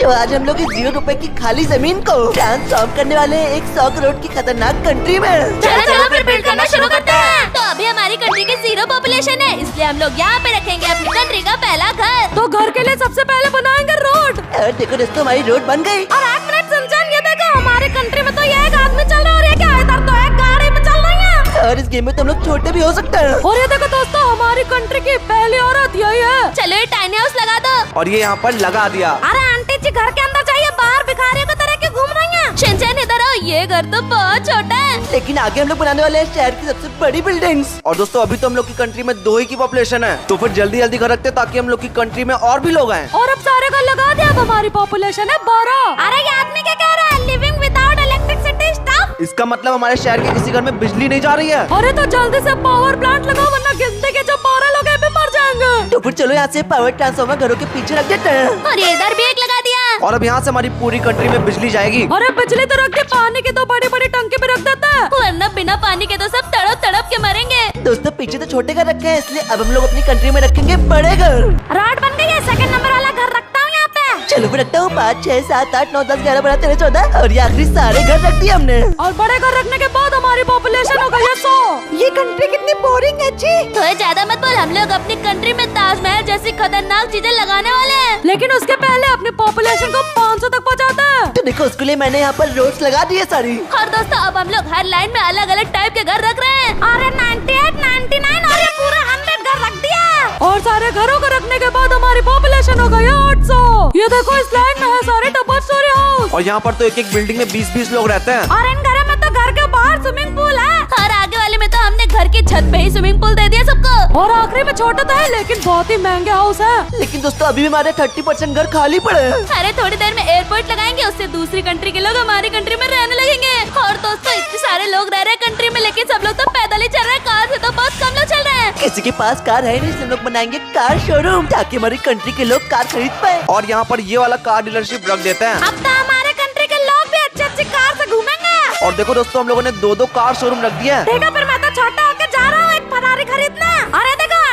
तो आज हम लोग इस 0 रुपए की खाली जमीन को ट्रांसफॉर्म करने वाले हैं एक 100 करोड़ की खतरनाक कंट्री में। चलो चलो फिर बिल्ड करना शुरू करते हैं। तो अभी हमारी कंट्री की 0 पॉपुलेशन है, इसलिए हम लोग यहाँ पे रखेंगे अपनी कंट्री का पहला घर। तो घर के लिए सबसे पहले बनाएंगे रोड। और देखो दोस्तों हमारी रोड बन गई। और 1 मिनट सनशाइन, ये देखो हमारे कंट्री में तो ये एक आदमी चल रहा है और ये क्या इधर तो एक गाड़ी पे चल रही है। और इस गेम में तो हम लोग छोटे भी हो सकते हैं। और ये देखो दोस्तों हमारी कंट्री की पहली औरत यही है। चलो ये टाइनी हाउस लगा दो। और ये यहाँ पर लगा दिया। अरे आंटी जी घर के अंदर जाइए, बाहर भिखारियों की तरह क्यों घूम रही हैं? शिनचैन इधर आओ, ये घर तो बहुत छोटा है। लेकिन आगे हम लोग बनाने वाले हैं शहर की सबसे बड़ी बिल्डिंग्स। और दोस्तों अभी तो हम लोग की कंट्री में 2 ही की पॉपुलेशन है, तो फिर जल्दी जल्दी घर रखते हैं ताकि हम लोग की कंट्री में और भी लोग आए। और अब सारे घर लगा दिया, अब हमारी पॉपुलेशन है 12। अरे ये आदमी क्या कह रहा है? Living without electricity stuff. इसका मतलब हमारे शहर के किसी घर में बिजली नहीं जा रही है। अरे तो जल्दी से पावर प्लांट लगाओ, वरना गिनती के जो 12 लोग हैं भी मर जाएंगे। तो फिर चलो यहाँ से पावर ट्रांसफार्मर घरों के पीछे रख देते हैं। और ये इधर भी एक लगा दिया। और अब यहाँ से हमारी पूरी कंट्री में बिजली जाएगी। अरे बिजली तो रख दे, पानी की तो बड़ी बड़ी टंकी पे रख देता है। वरना बिना पानी के तो सब तड़प तड़प के मरेंगे। दोस्तों पीछे तो छोटे घर रखे हैं, इसलिए अब हम लोग अपनी कंट्री में रखेंगे बड़े घर। रात बन गई है, 2nd नंबर वाला घर रखता हूँ यहाँ पे। चलो फिर रखता हूँ 5, 6, 7, 8, 9, 10, 11, 12, 13, 14 और ये आखिरी सारे घर रख दिए हमने। और बड़े घर रखने के बाद हमारी पॉपुलेशन हो गई है 100। ये कंट्री कितनी बोरिंग है जी। तो ज्यादा मत बोल, हम लोग अपनी कंट्री में ताजमहल जैसी खतरनाक चीजें लगाने वाले हैं। लेकिन उसके पहले अपनी पॉपुलेशन को 500 तक पहुँचाते हैं। तो देखो उसके लिए मैंने यहाँ पर रोड्स लगा दी है सारी। और दोस्तों अब हम लोग हर लाइन में अलग अलग टाइप के घर रख रहे हैं। अरे 98, 99 और ये पूरा 100 घर रख दिया। और सारे घरों को रखने के बाद हमारी पॉपुलेशन हो गई 800। ये देखो इस लाइन में है सारे डबल स्टोरी हाउस। और यहाँ पर तो एक एक बिल्डिंग में 20-20 लोग रहते हैं। और इन घरों में तो घर के बाहर स्विमिंग पूल है। और आगे वाले में तो हमने घर की छत पे ही स्विमिंग पूल दे दिया सबको। और आखिरी में छोटा तो है लेकिन बहुत ही महंगे हाउस है। लेकिन दोस्तों अभी भी हमारे 30% घर खाली पड़े हैं। अरे थोड़ी देर में एयरपोर्ट लगाएंगे, उससे दूसरी कंट्री के लोग हमारी कंट्री में रहने लगेंगे। और दोस्तों इतने सारे लोग रह रहे हैं कंट्री में, लेकिन सब लोग तो पैदल ही चल रहे हैं, कार से तो बहुत कम लोग चल रहे हैं। किसी के पास कार है नहीं, इसलिए हम लोग बनाएंगे कार शोरूम ताकि हमारी कंट्री के लोग कार खरीद पाए। और यहाँ पर ये वाला कार डीलरशिप रख देते हैं। अब तो हमारे कंट्री के लोग भी अच्छी कार से घूमेंगे। और देखो दोस्तों हम लोगों ने 2-2 कार शोरूम रख दिया है। देखो फिर मैं तो छोटा होकर जा रहा हूँ एक फरारी खरीदने। अरे देखो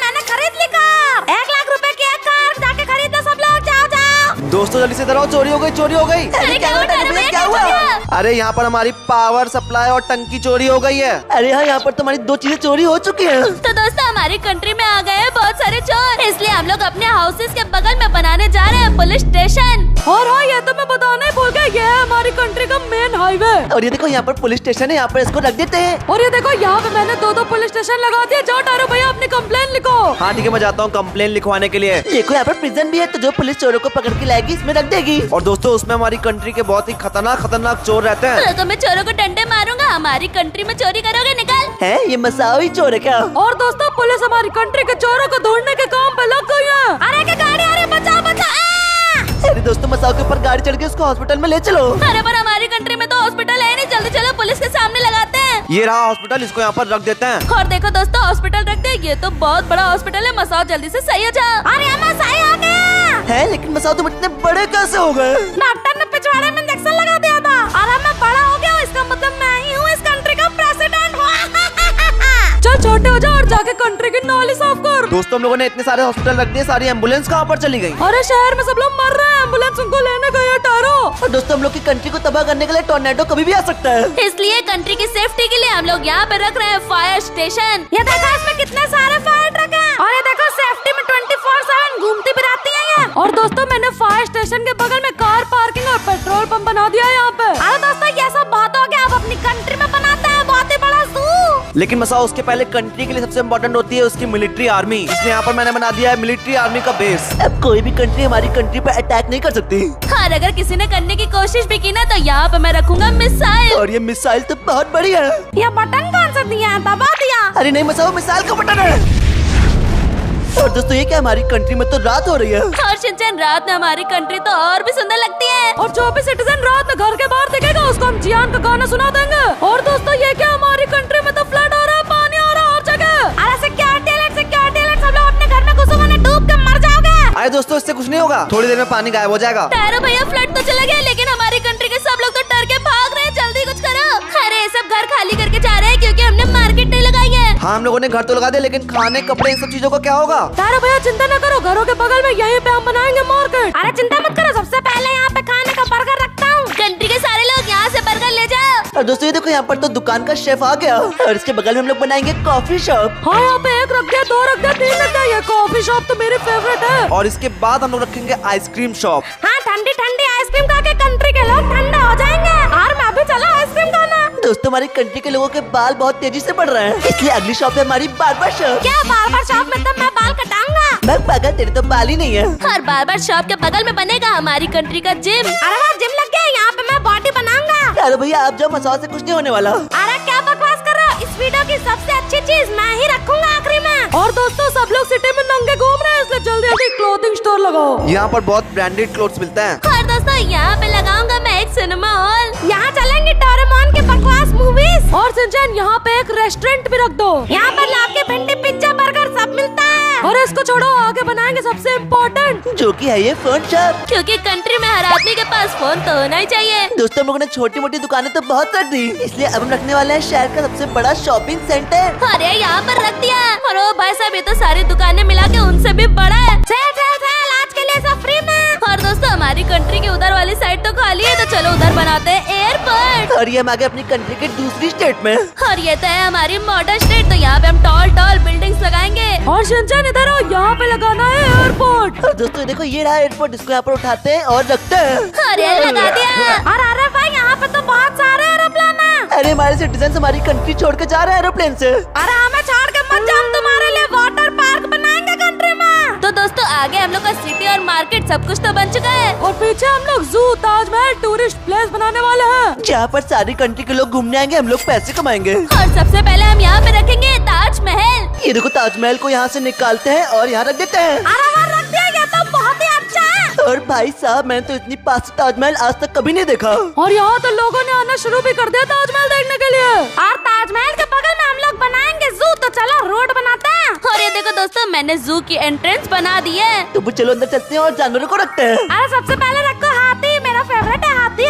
मैंने खरीद ली कार। 1 लाख रुपए की एक कार, जाके खरीदो सब लोग, जाओ जाओ। दोस्तों जल्दी से इधर आओ, चोरी हो गई, चोरी हो गई। अरे क्या हुआ भैया, क्या हुआ? अरे यहाँ पर हमारी पावर सप्लाई और टंकी चोरी हो गई है। अरे हाँ यहाँ पर तो हमारी 2 चीजें चोरी हो चुकी हैं। तो दोस्तों हमारी कंट्री में आ गए हैं बहुत सारे चोर, इसलिए हम लोग अपने हाउसेस के बगल में बनाने जा रहे हैं पुलिस स्टेशन। और हाँ ये तो मैं बताना ही भूल गया, ये है हमारी कंट्री का मेन हाईवे। और ये देखो यहाँ पर पुलिस स्टेशन है, यहाँ पर इसको रख देते हैं। और ये देखो यहाँ पे मैंने 2-2 पुलिस स्टेशन लगा दिए। जाओ टारो भैया अपनी कंप्लेन लिखो। हाँ ठीक है, मैं जाता हूँ कंप्लेन लिखवाने के लिए। देखो यहाँ पर प्रिजन भी है, तो जो पुलिस चोरों को पकड़ के लाएगी इसमें रख देगी। और दोस्तों उसमें हमारी कंट्री के बहुत ही खतरनाक चोर रहते हैं। तो मैं चोरों को डंडे मारूंगा, हमारी कंट्री में चोरी करोगे, निकल। है ये मसाओ ही चोर है क्या? और दोस्तों पुलिस हमारी कंट्री के चोरों को ढूंढने के काम पे लग गई है। अरे क्या गाड़ी आ रही है, बचाओ बचाओ। अरे दोस्तों मसाओ के ऊपर गाड़ी चढ़ के उसको हॉस्पिटल में ले चलो। अरे पर हमारी कंट्री में तो हॉस्पिटल है नहीं, जल्दी चलो पुलिस के सामने लगाते हैं। ये रहा हॉस्पिटल, इसको यहाँ पर रख देते हैं। और देखो दोस्तों हॉस्पिटल रखते हैं, ये तो बहुत बड़ा हॉस्पिटल है। मसाओ जल्दी से सही हो जाओ। अरे हमें सही हो गया है, लेकिन मसाओ तुम इतने बड़े कैसे हो गए? डॉक्टर ने पिछवाड़े में इंजेक्शन लगा दिया था और अब मैं बड़ा हो गया, इसका मतलब मैं ही हूँ इस कंट्री का प्रेसिडेंट। चल छोटे हो जा और जाके कंट्री की नाली साफ कर। दोस्तों हम लोगों ने इतने सारे हॉस्पिटल रख दिए, सारी एम्बुलेंस कहाँ पर चली गई? अरे शहर में सब लोग मर रहे हैं, एम्बुलेंस उनको लेने गए हैं टारो। और दोस्तों हम लोग की कंट्री को तबाह करने के लिए टोर्नेडो कभी भी आ सकता है, इसलिए कंट्री की सेफ्टी के लिए हम लोग यहाँ पे रख रहे हैं फायर स्टेशन। ये देखो इसमें कितने सारे फायर ट्रक हैं। और ये देखो सेफ्टी में 24/7 घूमती भी रहती है ये। और दोस्तों मैंने फायर स्टेशन के बगल में कार पार्किंग और पेट्रोल पंप बना दिया है यहाँ पे। अरे दोस्तों ये सब बात हो गया, अब अपनी कंट्री में बनाते हैं बहुत ही बड़ा ज़ू। लेकिन मसाओ उसके पहले कंट्री के लिए सबसे इम्पोर्टेंट होती है उसकी मिलिट्री आर्मी, इसलिए यहाँ पर मैंने बना दिया है मिलिट्री आर्मी का बेस। अब कोई भी कंट्री हमारी कंट्री पर अटैक नहीं कर सकती। और अगर किसी ने करने की कोशिश भी की ना, तो यहाँ पे मैं रखूंगा मिसाइल। और ये मिसाइल तो बहुत बड़ी है। ये बटन कौन सा दिया है, दबा दिया। अरे नहीं मसाओ, मिसाइल का बटन है। और दोस्तों ये क्या, हमारी कंट्री में तो रात हो रही है। और शिनचैन रात में हमारी कंट्री तो और भी सुंदर लगती है। और जो भी सिटीजन रात में घर के बाहर दिखेगा उसको हम जियान का गाना सुना देंगे। और दोस्तों ये क्या, हमारी कंट्री में तो फ्लड हो रहा है, पानी आ रहा है हर जगह। अरे सिक्योरिटी अलर्ट सब लोग अपने घर में घुसो, वरना डूब के मर जाओगे। अरे दोस्तों इससे कुछ नहीं होगा, थोड़ी देर में पानी गायब हो जाएगा। तारो भैया फ्लड तो चला गया, लेकिन हमारी कंट्री के सब लोग तो डर के भाग रहे हैं, जल्दी कुछ करो। अरे सब घर खाली करके जा रहे हैं क्योंकि हमने मार्केट नहीं लगाई है। हाँ हम लोगों ने घर तो लगा दिया, लेकिन खाने कपड़े इन सब चीजों का क्या होगा? अरे भैया चिंता न करो, घरों के बगल में यहीं पे हम बनाएंगे मार्केट। अरे चिंता मत करो, सबसे पहले यहाँ पे खाने का बर्गर रखता हूँ। कंट्री के सारे लोग यहाँ से बर्गर ले जाओ। और दोस्तों ये देखो यहाँ पर तो दुकान का शेफ आ गया और इसके बगल में हम लोग बनाएंगे कॉफी शॉप। हाँ यहाँ पे 1 रख दिया, 2 रख दिया, 3 रख दिया। ये कॉफी शॉप तो मेरी फेवरेट है। और इसके बाद हम लोग रखेंगे आइसक्रीम शॉप। हाँ ठंडी ठंडी आइसक्रीम खा के कंट्री के लोग ठंडा हो जाएंगे। और मैं भी चला आइसक्रीम खाना। दोस्तों हमारी कंट्री के लोगों के बाल बहुत तेजी से बढ़ रहे हैं, इसलिए अगली शॉप है हमारी बार्बर शॉप। क्या बार्बर शॉप में तो मैं बाल कटाऊंगा। मैं पागल, तेरे तो बाल ही नहीं है। और बार्बर शॉप के बगल में बनेगा हमारी कंट्री का जिम। अरे वाह जिम लग गया, यहाँ पे मैं बॉडी बनाऊंगा। अरे भैया आप जाओ, मसाज से कुछ नहीं होने वाला। अरे क्या बकवास कर रहे हो, इस वीडियो की सबसे अच्छी चीज मैं ही रखूंगा आखिरी में। और दोस्तों सब लोग सिटी में नंगे घूम रहे हैं, इसलिए जल्दी जल्दी क्लोथिंग स्टोर लगाओ। यहाँ पर बहुत ब्रांडेड क्लोथ्स मिलते हैं। और दोस्तों यहाँ पे लगाऊंगा मैं एक सिनेमा हॉल। यहाँ चलेंगे डोरेमोन के बकवास मूवीज। और सिंचन यहाँ पे एक रेस्टोरेंट भी रख दो, यहाँ पर आपके भिंडी पिज्जा बर्गर सब मिलता है। और इसको छोड़ो, आगे बनाएंगे सबसे इम्पोर्टेंट, जो कि है ये फोन शॉप। क्योंकि कंट्री में हर आदमी के पास फोन तो होना ही चाहिए। दोस्तों हम लोगों ने छोटी मोटी दुकानें तो बहुत रख दी, इसलिए अब हम रखने वाले हैं शहर का सबसे बड़ा शॉपिंग सेंटर। अरे यहाँ पर रख दिया। और ओ भाई साहब ये तो सारी दुकानें मिला के उनसे भी बड़ा है। चल आज के लिए सब फ्री में। और दोस्तों हमारी कंट्री की उधर वाली साइड तो खाली है, तो चलो उधर बनाते हैं एयरपोर्ट। और ये हम आगे अपनी कंट्री के दूसरी स्टेट में। और ये तो है हमारी मॉडर्न स्टेट, तो यहाँ पे हम टॉल टॉल बिल्डिंग्स लगाएंगे। और सिंचन इधर आओ, यहाँ पे लगाना है एयरपोर्ट। और दोस्तों ये देखो ये रहा एयरपोर्ट, इसको यहाँ पर उठाते हैं और रखते हैं। अरे लगा दिया। अरे भाई यहाँ पे तो बहुत सारे एरोप्लेन है। अरे हमारे सिटीजन हमारी कंट्री छोड़ के जा रहे हैं एरोप्लेन से। अरे हमें छोड़ के मत जाओ, हम तुम्हारे लिए वाटर पार्क बनाएंगे कंट्री में। तो दोस्तों आगे हम लोग का सिटी और मार्केट सब कुछ तो बन चुका है। और पीछे हम लोग जू, ताजमहल, टूरिस्ट प्लेस बनाने वाले हैं, जहाँ पर सारी कंट्री के लोग घूमने आएंगे, हम लोग पैसे कमाएंगे। और सबसे पहले हम यहाँ पे रखेंगे ताजमहल। ये देखो ताजमहल को यहाँ से निकालते हैं और यहाँ रख देते हैं। अरे वहाँ रख दिया, ये तो बहुत ही अच्छा है। और भाई साहब मैंने तो इतनी पास से ताजमहल आज तक कभी नहीं देखा। और यहाँ तो लोगों ने आना शुरू भी कर दिया ताजमहल देखने के लिए। और ताजमहल के बगल में हम लोग बनाएंगे जू, तो चलो रोड बनाते हैं। और ये देखो दोस्तों मैंने जू की एंट्रेंस बना दी है। तो वो चलो अंदर चलते हैं और जानवरों को रखते हैं। अरे सबसे पहले रखो हाथी, मेरा फेवरेट है हाथी।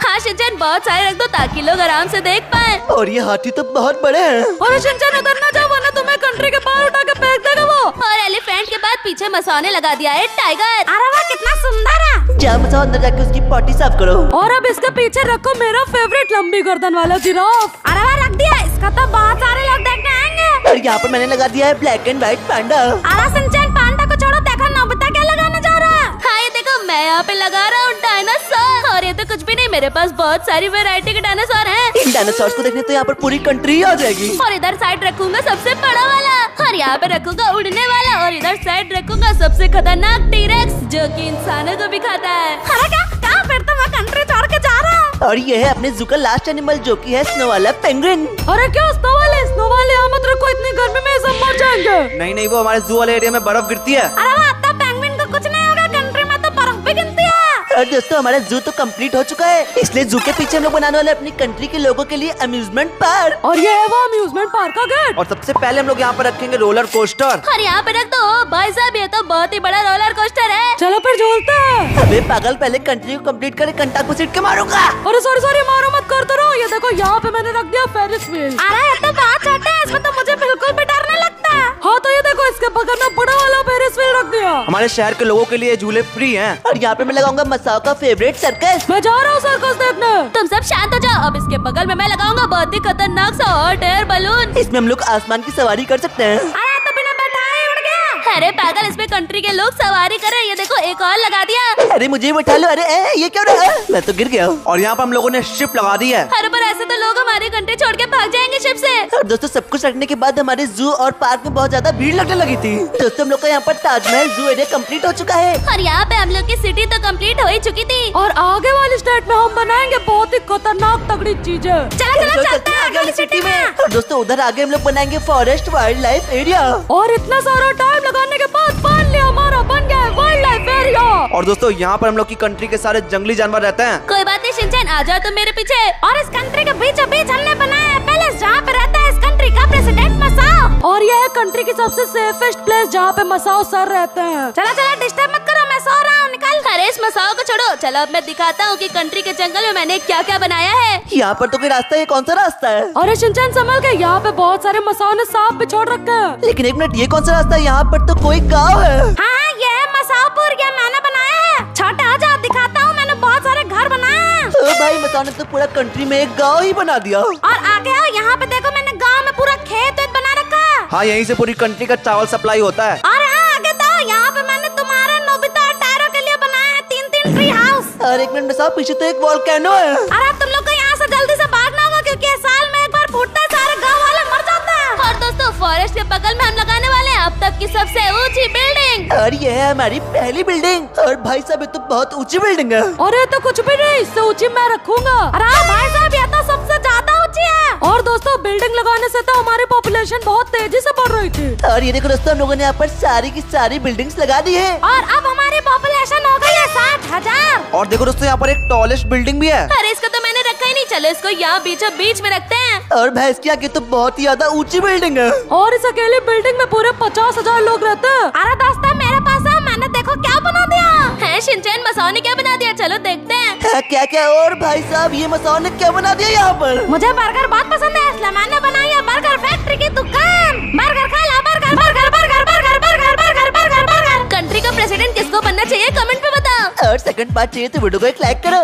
हाँ शिनचैन बहुत सारे रख दो ताकि लोग आराम से देख पाए। और ये हाथी तो बहुत बड़े हैं। और शिनचैन उधर ना जाओ, वरना तुम्हें कंट्री के बाहर उठा के फेंक देगा वो। और एलिफेंट के बाद पीछे मसाने लगा दिया है टाइगर। अरे वाह कितना सुंदर है। जा मसाओ अंदर जाके उसकी पॉटी साफ करो। और अब इसके पीछे रखो मेरा फेवरेट लंबी गर्दन वाला जिराफ। अरे वाह रख दिया, इसका तो बहुत सारे लोग देखने आएंगे। और यहाँ पर मैंने लगा दिया है ब्लैक एंड व्हाइट पांडा। अरे शिनचैन पांडा को छोड़ो, देखो नोबिता क्या लगाने जा रहा है। हाँ ये देखो मैं यहाँ पे लगा रहा हूँ डायनासोर। और ये तो कुछ भी नहीं, मेरे पास बहुत सारी वैरायटी के डायनासोर हैं। इन डायनासोर्स को देखने तो यहाँ पर पूरी कंट्री आ जाएगी। और इधर साइड रखूंगा सबसे बड़ा वाला, और यहाँ पे रखूंगा उड़ने वाला, और इधर साइड रखूंगा सबसे खतरनाक टीरेक्स जो कि इंसानों को भी खाता है। अरे क्या फिर तो मैं कंट्री छोड़ के जा रहा हूँ। और ये है अपने जू का लास्ट एनिमल जो कि है स्नो वाला पेंगुइन। अरे क्या स्नो वाले यहाँ मत रखो, इतनी गर्मी में सब मर जाएंगे। नहीं नहीं, वो हमारे जू वाले एरिया में बर्फ गिरती है। अरे वाह तब पेंगुइन को कुछ नहीं होगा, कंट्री में तो बर्फ भी गिरती है। और दोस्तों हमारा जू तो कंप्लीट हो चुका है, इसलिए जू के पीछे हम लोग बनाने वाले अपनी कंट्री के लोगों के लिए अम्यूजमेंट पार्क। और ये है वो अम्यूजमेंट पार्क का गेट। और सबसे पहले हम लोग यहाँ पर रखेंगे रोलर कोस्टर। और यहाँ पे रख दो भाई साहब, ये तो बहुत ही बड़ा रोलर कोस्टर है। चलो फिर झूलते हैं। अबे पागल, पहले कंट्री को कंप्लीट करे कंटा को सीट के मारूंगा। अरे सॉरी मारो मत, कर दो। ये देखो यहाँ पे मैंने रख दिया फेरिस व्हील। अरे ये तो बहुत छोटा है, इसमें तो मुझे बिल्कुल भी डर नहीं लगता। हाँ तो ये देखो इसके बगल में बड़ा वाला फेरिस व्हील रख दिया। हमारे शहर के लोगों के लिए झूले फ्री हैं। और यहाँ पे मैं लगाऊंगा मसाओ का फेवरेट सर्कस। मैं जा रहा हूँ सर्कस देखने। तुम सब शांत हो जाओ। अब इसके बगल में मैं लगाऊंगा बहुत ही खतरनाक सा हॉट एयर बलून। इसमें हम लोग आसमान की सवारी कर सकते हैं। अरे तो बिना बैठाए उड़ गया। अरे पागल, इसमें कंट्री के लोग सवारी कर रहे हैं। ये देखो एक और लगा दिया। अरे मुझे भी बैठा लो। अरे ये क्या हो रहा है? मैं तो गिर गया। और यहाँ पर हम लोगों ने शिप लगा दी है। अरे पर ऐसे तो लोग हमारी कंट्री छोड़ के भाग जाएंगे शिप से। और दोस्तों सब कुछ रखने के बाद हमारे जू और पार्क में बहुत ज्यादा भीड़ लगने लगी थी। दोस्तों हम लोग का यहाँ पर ताजमहल जू एरिया कंप्लीट हो चुका है। और यहाँ पे हम लोग की सिटी तो कंप्लीट हो ही चुकी थी। और आगे वाली स्टेट में हम बनाएंगे बहुत ही खतरनाक तगड़ी चीजें। चलो चलते हैं आगे वाली सिटी में। और दोस्तों उधर आगे हम लोग बनाएंगे फॉरेस्ट वाइल्ड लाइफ एरिया। और इतना सारा टाइम लगाने के बाद फाइनली हमारा बन गया है वाइल्ड लाइफ एरिया। और दोस्तों यहाँ पर हम लोग की कंट्री के सारे जंगली जानवर रहते हैं। कोई बात नहीं शिनचैन, आ जाओ तुम मेरे पीछे। और इस कंट्री के बीचों बीच हमने बनाया है पैलेस, जहाँ पे रहता है इस कंट्री का प्रेसिडेंट मसाओ। और यह है कंट्री की सबसे सेफेस्ट प्लेस जहाँ पे मसाओ सर रहते हैं। चला डिस्टर्ब मत करो, मैं सो रहा हूँ, निकल। अरे इस मसाओ को छोड़ो, चलो अब मैं दिखाता हूँ कि कंट्री के जंगल में मैंने क्या क्या बनाया है। यहाँ पर तो कोई रास्ता है, कौन सा रास्ता है? अरे शिनचैन संभल के, यहाँ पे बहुत सारे मसाओ ने सांप भी छोड़ रखे हैं। लेकिन एक मिनट, ये कौन सा रास्ता है? यहाँ पर तो कोई गाँव है। हाँ ये है मसाओपुर, ये मैंने बनाया है। छोटे आ जाओ, दिखाता हूँ, मैंने बहुत सारे घर बनाए हैं। ओ भाई, मसाओ ने तो पूरा कंट्री में एक गाँव ही बना दिया। और आगे आओ, यहाँ पे देखो मैंने गाँव में पूरा खेत वेत बना रखा है। हाँ, यहीं से पूरी कंट्री का चावल सप्लाई होता है। और हाँ आगे तो यहाँ पे मैंने तुम्हारे नोबिता और टायरो के लिए बनाया है 3-3 ट्री हाउस। और एक मिनट मसाओ, पीछे तो एक वोल्केनो है। अरे तुम लोग को यहाँ से जल्दी से भागना होगा, क्योंकि ये साल में एक बार फूटता है, सारे गाँव वाले मर जाते हैं। और दोस्तों, फॉरेस्ट के बगल में हम लगाने वाले हैं अब तक की सबसे ऊंची बिल्डिंग। और ये है हमारी पहली बिल्डिंग। और भाई साहब, ये तो बहुत ऊंची बिल्डिंग है। अरे तो कुछ भी नहीं, इससे ऊंची मैं रखूंगा। अरे हाँ भाई साहब, ये तो सबसे ज्यादा ऊंची है। और दोस्तों, बिल्डिंग लगाने से तो हमारी पॉपुलेशन बहुत तेजी से बढ़ रही थी। और ये देखो दोस्तों, हम लोगों ने यहाँ पर सारी की सारी बिल्डिंग्स लगा दी है। और अब हमारी पॉपुलेशन हो गई है 60,000। और देखो दोस्तों, यहाँ पर एक टॉलेस्ट बिल्डिंग भी है। अरे इसको तो मैंने रखा ही नहीं, चलो इसको यहाँ बीचों बीच में रखते हैं। और भैंस की आगे तो बहुत ही ज्यादा ऊंची बिल्डिंग है। और इस अकेली बिल्डिंग में पूरे 50,000 लोग रहते हैं। अरे दोस्तों, मेरे पास है, मैंने देखो क्या बना दिया है। शिनचैन, मसाओ ने क्या बना दिया, चलो देखते हैं। हाँ, क्या क्या? और भाई साहब, ये मसाओ ने क्या बना दिया यहाँ पर? मुझे बर्गर बहुत पसंद है, इसलिए मैंने बनाई है बर्गर फैक्ट्री की दुकान। बर्गर खा ला, burger burger burger burger burger burger burger burger. Country का प्रेसिडेंट किसको बनना चाहिए, कमेंट पे बताओ। और सेकंड पार्ट चाहिए तो वीडियो को एक लाइक करो।